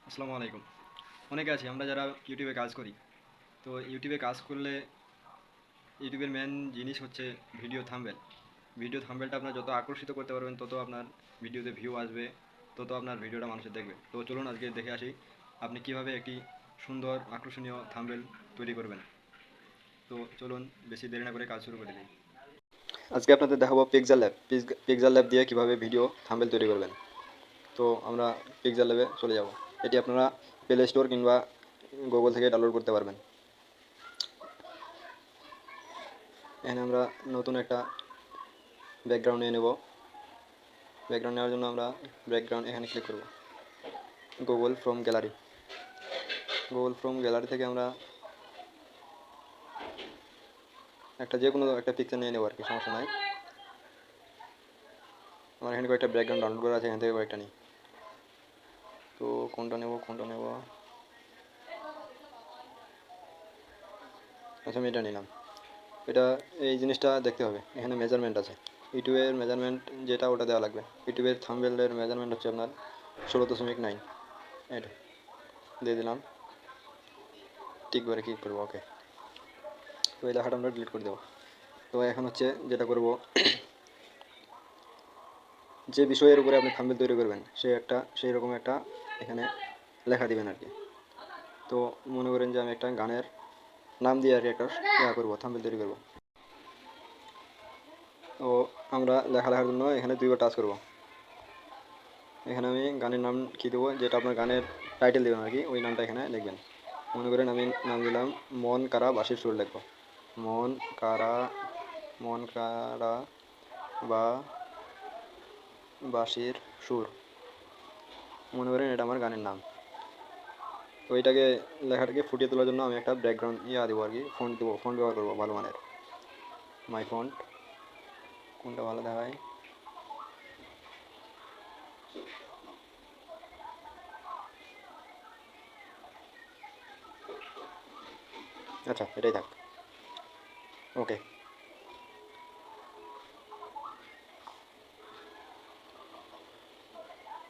আসসালামু আলাইকুম। অনেকে আছি আমরা যারা ইউটিউবে কাজ করি। তো ইউটিউবে কাজ করলে ইউটিউবের মেন জিনিস হচ্ছে ভিডিও থাম্বনেল। ভিডিও থাম্বনেলটা আপনার যত আকর্ষিত করতে পারবেন তত আপনার ভিডিওতে ভিউ আসবে, তত আপনার ভিডিওটা মানুষের দেখবে। তো চলুন আজকে দেখে আসি আপনি কিভাবে একটি সুন্দর আকর্ষণীয় থাম্বনেল তৈরি করবেন। তো চলুন বেশি দেরি না করে কাজ শুরু করে দিই। আজকে আপনাদের দেখাবো পিক্সেল ল্যাব। পিক্সেল ল্যাব দিয়ে কিভাবে ভিডিও থাম্বনেল তৈরি করবেন। তো আমরা পিক্সেল ল্যাবে চলে যাব। এটি আপনারা প্লে স্টোর কিংবা গুগল থেকে ডাউনলোড করতে পারবেন। এখানে আমরা নতুন একটা ব্যাকগ্রাউন্ড নিয়ে নেব। ব্যাকগ্রাউন্ড নেওয়ার জন্য আমরা ব্যাকগ্রাউন্ড এখানে ক্লিক করব। গুগল ফ্রম গ্যালারি থেকে আমরা যে কোনো একটা পিকচার নিয়ে নেবো আর কি, সমস্যা নাই। আমার এখানে কয়েকটা ব্যাকগ্রাউন্ড ডাউনলোড করা আছে, এখান থেকে কয়েকটা নিই। তো কোনটা নেব? আচ্ছা, আমি এটা নিলাম। এটা এই জিনিসটা দেখতে হবে, এখানে মেজারমেন্ট আছে। ইউটিউবের মেজারমেন্ট যেটা ওটা দেওয়া লাগবে। ইউটিউবের থাম্বনেলের মেজারমেন্ট হচ্ছে আপনার 16.9। এটা দিয়ে দিলাম, টিক করে ক্লিক করবো, ওকে। তো এই লেখাটা আমরা ডিলিট করে দেবো। তো এখন হচ্ছে যেটা করব, যে বিষয়ের উপরে আপনি থাম্বনেল তৈরি করবেন সেই রকম একটা এখানে লেখা দিবেন আর কি। তো মনে করেন যে আমি একটা গানের নাম দিয়ে আর কি একটা করবো, থাম্বনেল তৈরি করব। তো আমরা লেখার জন্য এখানে দুইবার টাচ করব। এখানে আমি গানের নাম কী দেবো, যেটা আপনার গানের টাইটেল দেবেন আর কি, ওই নামটা এখানে লিখবেন। মনে করেন আমি নাম দিলাম মন কারা বাঁশির সুর লিখবো। মন কারা মন কারা বা বাঁশির সুর, মনে করেন এটা আমার গানের নাম। তো এটাকে লেখাটাকে ফুটিয়ে তোলার জন্য আমি একটা ব্যাকগ্রাউন্ড দেবো আর কি, ফন্ট দেবো, ফন্ট ব্যবহার করবো ভালো মানের। মাই ফন্ট কোনটা ভালো দেখায়? আচ্ছা, এটাই থাক, ওকে।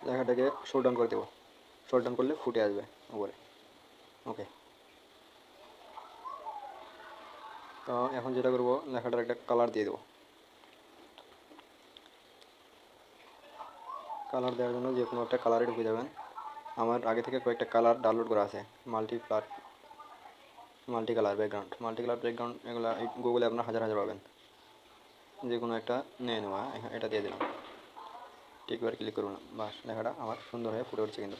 লেখাটাকে শো ডাউন করে দেবো, শো ডাউন করলে ফুটে আসবে উপরে, ওকে। তো এখন যেটা করবো, লেখাটার একটা কালার দিয়ে দেবো। কালার দেওয়ার জন্য যে কোনো একটা কালারে ঢুকে যাবেন। আমার আগে থেকে কয়েকটা কালার ডাউনলোড করা আছে, মাল্টি কালার ব্যাকগ্রাউন্ড, এগুলো গুগলে আপনার হাজার হাজার পাবেন। যে কোনো একটা নিয়ে নেওয়া, এটা দিয়ে দিলাম, ঠিক করে ক্লিক করুন। বাস, লেখাটা আমার সুন্দর হয়ে ফুটে উঠছে কিন্তু।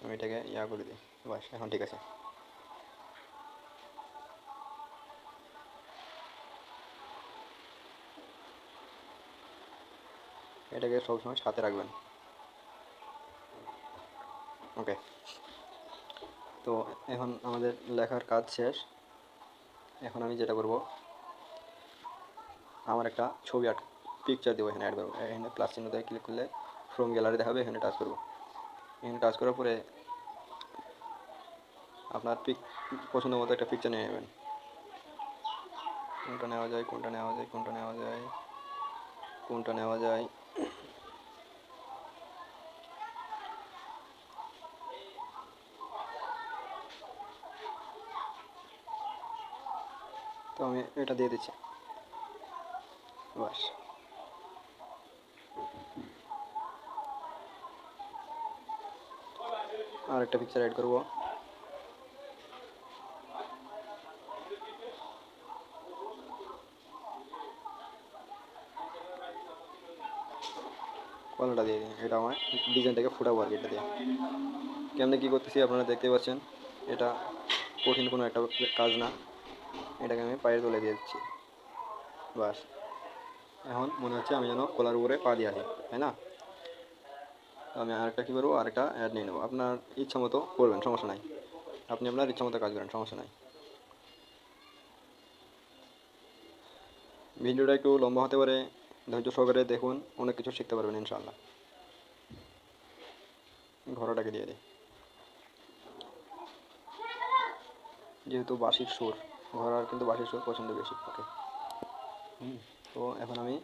আমি এটাকে করে দিই, বাস এখন ঠিক আছে। এটাকে সবসময় সাথে রাখবেন, ওকে। তো এখন আমাদের লেখার কাজ শেষ। এখন আমি যেটা করব, আমার একটা ছবি পিকচার দেবো, এখানে অ্যাড করবো। এখানে প্লাস চিহ্নতে ক্লিক করলে ফ্রম গ্যালারি দেখাবে, এখানে টাচ করবো। এখানে টাচ করার পরে আপনার পছন্দ মতো একটা পিকচার নিয়ে নেবেন। কোনটা নেওয়া যায়, কোনটা নেওয়া যায়, কোনটা নেওয়া যায়, কোনটা নেওয়া যায়? তো আমি এটা দিয়ে দিচ্ছি, বাস। আর একটা পিকচার অ্যাড করবো। কলাটা দিয়ে দিই, এটা আমার ডিজাইনটাকে ফুটাবো আর কি এটা দিয়ে। কেমনে কী করতেছি আপনারা দেখতে পাচ্ছেন। এটা কঠিন কোনো একটা কাজ না, এটাকে আমি পায়ের তলে দিয়ে দিচ্ছি, বাস। এখন মনে হচ্ছে আমি যেন কলার উপরে পা দিয়ে আসি, তাই না? তো আমি আরেকটা কী করবো, আরেকটা অ্যাড নিয়ে নেবো। আপনার ইচ্ছা মতো করবেন, সমস্যা নাই। আপনি আপনার ইচ্ছা মতো কাজ করেন, সমস্যা নাই। ভিডিওটা একটু লম্বা হতে পারে, ধৈর্য সহকারে দেখুন, অনেক কিছু শিখতে পারবেন ইনশাআল্লাহ। ঘোড়াটাকে দিয়ে দিই, যেহেতু বাঁশির সুর, ঘোড়ার কিন্তু বাঁশির সুর পছন্দ বেশি, ওকে। তো এখন আমি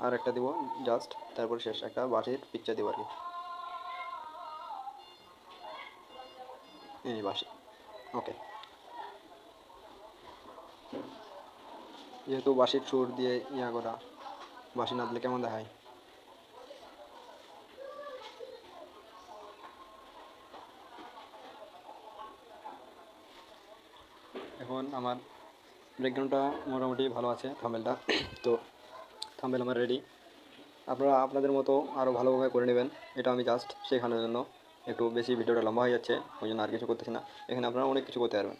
আর একটা দেবো, জাস্ট তারপর শেষ একটা বাঁশির পিকচার দেবো আর কি। এই বাসি। ওকে, যেহেতু বাঁশির সুর দিয়ে ইয়া করা, বাঁশি না দিলে কেমন দেখায়। এখন আমার ব্যাকগ্রাউন্ডটা মোটামুটি ভালো আছে, থাম্বনেলটা। তো থাম্বনেল আমার রেডি। আপনারা আপনাদের মতো আরও ভালোভাবে করে নেবেন। এটা আমি জাস্ট শেখানোর জন্য, একটু বেশি ভিডিওটা লম্বা হয়ে যাচ্ছে, ওই জন্য আর কিছু করতেছি না। এখানে আপনারা অনেক কিছু করতে পারবেন,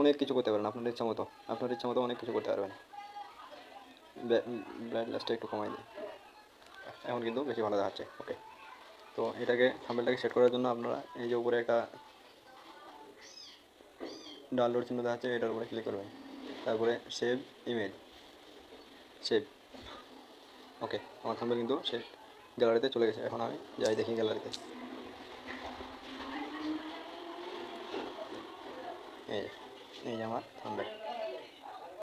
অনেক কিছু করতে পারবেন আপনার ইচ্ছা মতো, আপনার ইচ্ছা মতো অনেক কিছু করতে পারবেন। ব্রাইটনেসটা একটু কমাই দিই, এখন কিন্তু বেশি ভালো দেখাচ্ছে। ওকে, তো এটাকে থাম্বনেলটাকে সেট করার জন্য আপনারা এই যে উপরে একটা ডাউনলোড চিহ্ন দেখাচ্ছে, এটার উপরে ক্লিক করবেন। তারপরে সেভ ইমেজ, সেভ। ওকে, আমার থাম্বনেল কিন্তু সে গ্যালারিতে চলে গেছে। এখন আমি যাই দেখি গ্যালারিতে। এই এই যে আমার থাম্বনেল।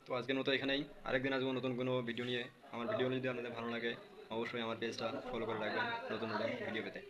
তো আজকের মতো এখানেই, আরেকদিন আসবো নতুন কোনো ভিডিও নিয়ে। আমার ভিডিও যদি আপনাদের ভালো লাগে অবশ্যই আমার পেজটা ফলো করে রাখবেন নতুন নতুন ভিডিও পেতে।